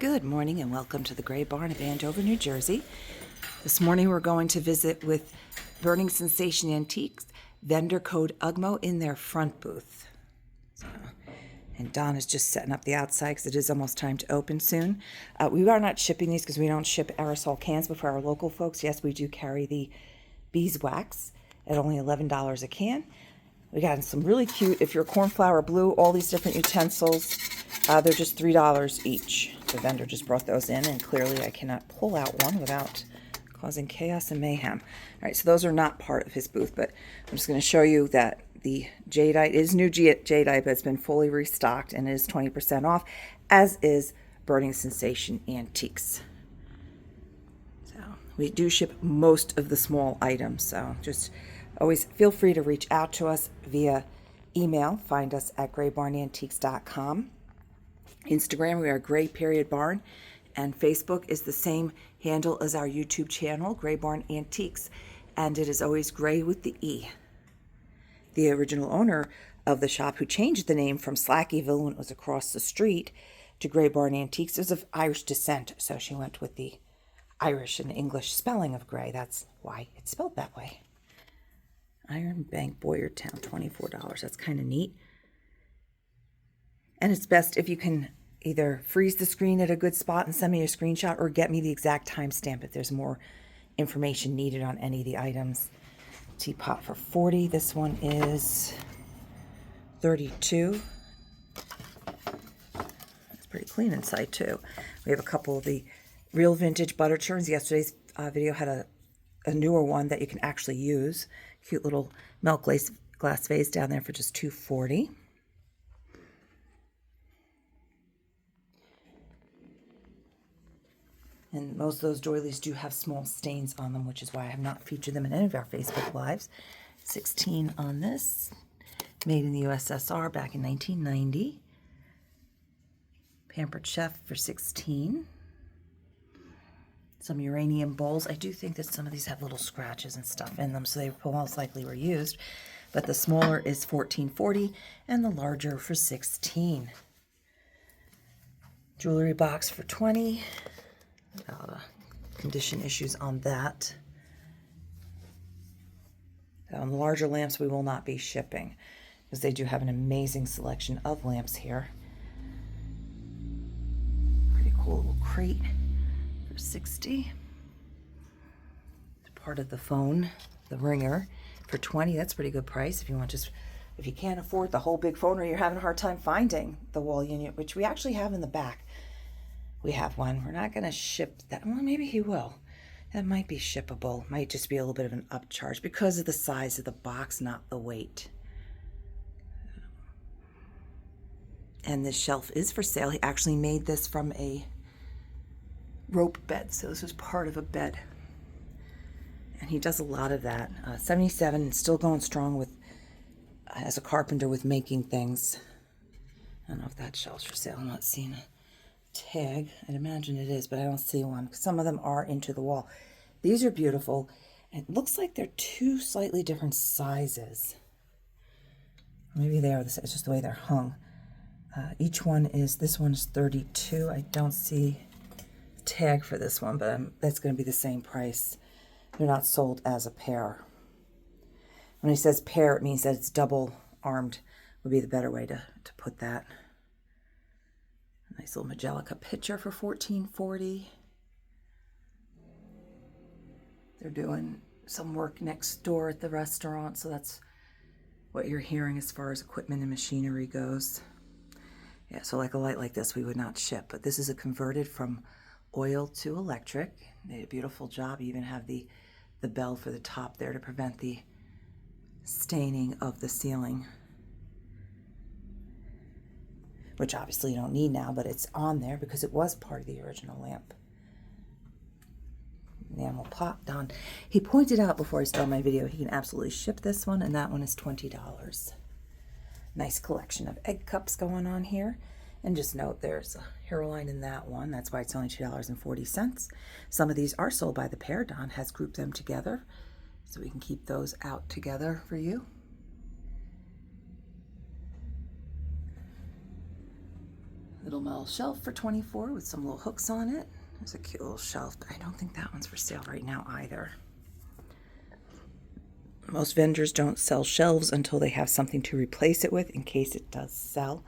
Good morning and welcome to the Gray Barn of Andover, New Jersey. This morning we're going to visit with Burning Sensation Antiques, vendor code UGMO in their front booth. And Don is just setting up the outside because it is almost time to open soon. We are not shipping these because we don't ship aerosol cans, but for our local folks, yes, we do carry the beeswax at only $11 a can. We got some really cute, if you're cornflower blue, all these different utensils, they're just $3 each. The vendor just brought those in, and clearly I cannot pull out one without causing chaos and mayhem. All right, so those are not part of his booth, but I'm just going to show you that the jadeite is new jadeite, but it's been fully restocked and is 20% off, as is Burning Sensation Antiques. So we do ship most of the small items, so just always feel free to reach out to us via email. Find us at graybarnantiques.com. Instagram, we are Gray_Barn, and Facebook is the same handle as our YouTube channel, Gray Barn Antiques, and it is always Gray with the E. The original owner of the shop, who changed the name from Slackyville when it was across the street to Gray Barn Antiques, is of Irish descent, so she went with the Irish and English spelling of Gray. That's why it's spelled that way. Iron Bank, Boyertown, $24. That's kind of neat. And it's best if you can either freeze the screen at a good spot and send me a screenshot, or get me the exact timestamp if there's more information needed on any of the items. Teapot for $40. This one is $32. It's pretty clean inside too. We have a couple of the real vintage butter churns. Yesterday's video had a newer one that you can actually use. Cute little milk glass vase down there for just $2.40. And most of those doilies do have small stains on them, which is why I have not featured them in any of our Facebook Lives. 16 on this. Made in the USSR back in 1990. Pampered Chef for $16. Some uranium bowls. I do think that some of these have little scratches and stuff in them, so they most likely were used. But the smaller is $14.40 and the larger for $16. Jewelry box for $20. Condition issues on that. On the larger lamps, we will not be shipping because they do have an amazing selection of lamps here. Pretty cool little crate for $60. Part of the phone, the ringer, for $20. That's a pretty good price if you want if you can't afford the whole big phone, or you're having a hard time finding the wall unit, which we actually have in the back. We have one. We're not going to ship that. Well, maybe he will. That might be shippable. Might just be a little bit of an upcharge because of the size of the box, not the weight. And this shelf is for sale. He actually made this from a rope bed, so this was part of a bed. And he does a lot of that. 77, still going strong with as a carpenter with making things. I don't know if that shelf's for sale. I'm not seeing a tag. I'd imagine it is, but I don't see one. Some of them are into the wall. These are beautiful. It looks like they're two slightly different sizes. Maybe they are. It's just the way they're hung. Each one is, this one is $32. I don't see a tag for this one, but that's going to be the same price. They're not sold as a pair. When he says pair, it means that it's double armed, would be the better way to put that. Nice little Majelica pitcher for $14.40. They're doing some work next door at the restaurant, so that's what you're hearing as far as equipment and machinery goes. Yeah, so like a light like this we would not ship, but this is a converted from oil to electric. They did a beautiful job. You even have the bell for the top there to prevent the staining of the ceiling, which obviously you don't need now, but it's on there because it was part of the original lamp. Enamel pot done. He pointed out before I started my video he can absolutely ship this one, and that one is $20. Nice collection of egg cups going on here. And just note there's a hairline in that one. That's why it's only $2.40. Some of these are sold by the pair. Don has grouped them together so we can keep those out together for you. little metal shelf for $24 with some little hooks on it. There's a cute little shelf. I don't think that one's for sale right now either. Most vendors don't sell shelves until they have something to replace it with in case it does sell.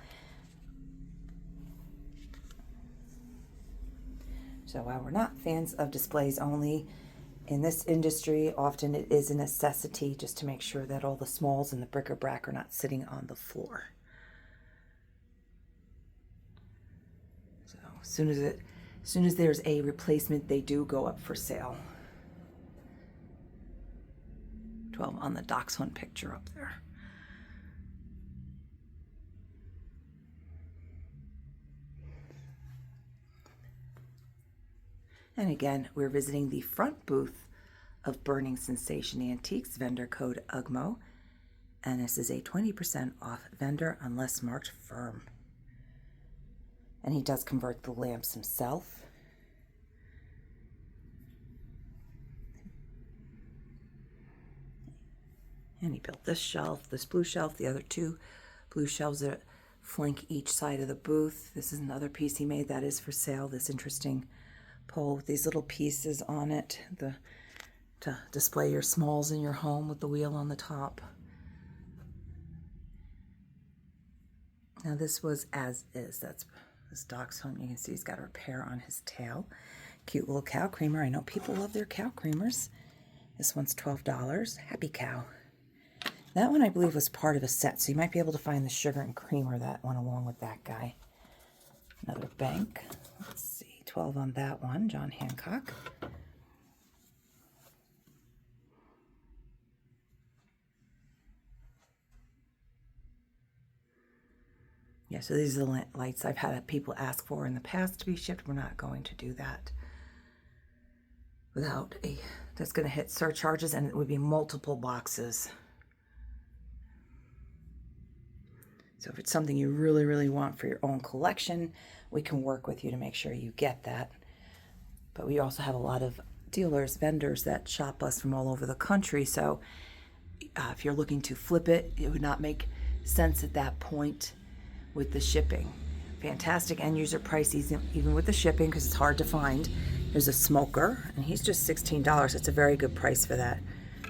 So while we're not fans of displays only, in this industry, often it is a necessity just to make sure that all the smalls and the bric-a-brac are not sitting on the floor. So as soon as there's a replacement, they do go up for sale. 12 on the dachshund picture up there. And again, we're visiting the front booth of Burning Sensation Antiques, vendor code UGMO. And this is a 20% off vendor unless marked firm. And he does convert the lamps himself. And he built this shelf, this blue shelf, the other two blue shelves that flank each side of the booth. This is another piece he made that is for sale, this interesting pole with these little pieces on it to display your smalls in your home with the wheel on the top. Now this was as is. That's this dachshund. You can see he's got a repair on his tail. Cute little cow creamer. I know people love their cow creamers. This one's $12. Happy Cow. That one I believe was part of a set, so you might be able to find the sugar and creamer that went along with that guy. Another bank. Let's see, 12 on that one, John Hancock. Yeah, so these are the lights I've had people ask for in the past to be shipped. We're not going to do that without that's going to hit surcharges, and it would be multiple boxes. So if it's something you really, really want for your own collection, we can work with you to make sure you get that. But we also have a lot of dealers, vendors that shop us from all over the country. So if you're looking to flip it, it would not make sense at that point with the shipping. Fantastic end user price even with the shipping because it's hard to find. There's a smoker, and he's just $16. It's a very good price for that.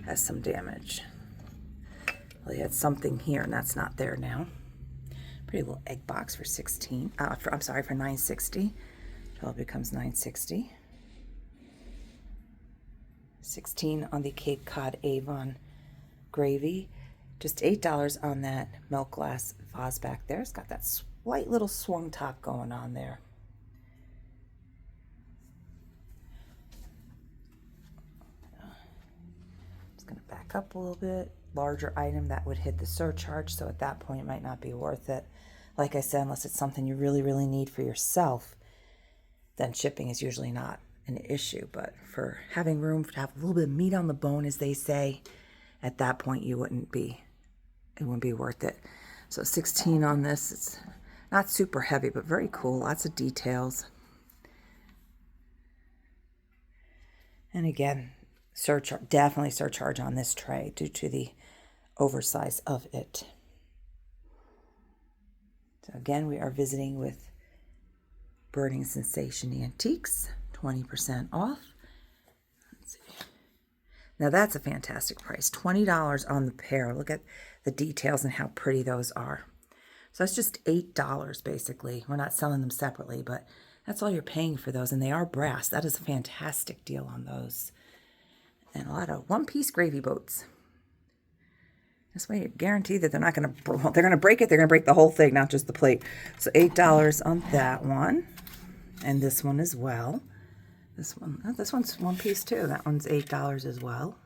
Has some damage. Well, he had something here, and that's not there now. Pretty little egg box for for $9.60. Until it becomes $9.60. 16 on the Cape Cod Avon gravy. Just $8 on that milk glass vase back there. It's got that slight little swung top going on there. Just going to back up a little bit. Larger item that would hit the surcharge, so at that point it might not be worth it. Like I said, unless it's something you really, really need for yourself, then shipping is usually not an issue. But for having room to have a little bit of meat on the bone, as they say, at that point it wouldn't be worth it. So 16 on this. It's not super heavy, but very cool. Lots of details. And again, definitely surcharge on this tray due to the oversize of it. So again, we are visiting with Burning Sensation Antiques, 20% off. Let's see. Now that's a fantastic price, $20 on the pair. Look at the details and how pretty those are. So that's just $8 basically. We're not selling them separately, but that's all you're paying for those, and they are brass. That is a fantastic deal on those. And a lot of one-piece gravy boats. This way, you guarantee that they're not going to, they're going to break it. They're going to break the whole thing, not just the plate. So $8 on that one, and this one as well. This one's one piece too. That one's $8 as well.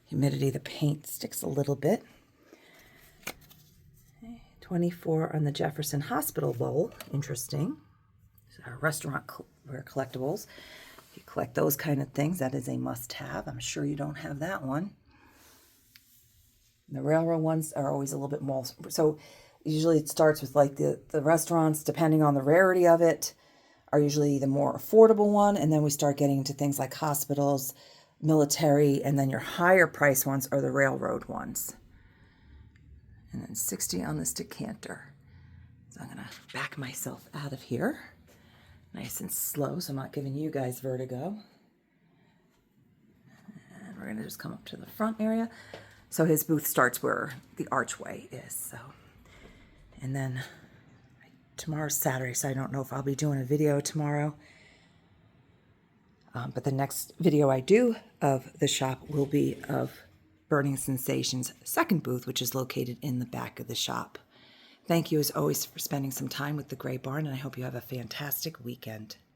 Humidity, the paint sticks a little bit. $24 on the Jefferson Hospital bowl. Interesting. Our restaurant collectibles. If you collect those kind of things, that is a must-have. I'm sure you don't have that one. The railroad ones are always a little bit more. So usually it starts with like the restaurants, depending on the rarity of it, are usually the more affordable one. And then we start getting into things like hospitals, military, and then your higher price ones are the railroad ones. And then 60 on this decanter. It's So I'm gonna back myself out of here. Nice and slow, so I'm not giving you guys vertigo. And we're gonna just come up to the front area. So his booth starts where the archway is, so. And then tomorrow's Saturday, so I don't know if I'll be doing a video tomorrow. But the next video I do of the shop will be of Burning Sensations' second booth, which is located in the back of the shop. Thank you as always for spending some time with the Gray Barn, and I hope you have a fantastic weekend.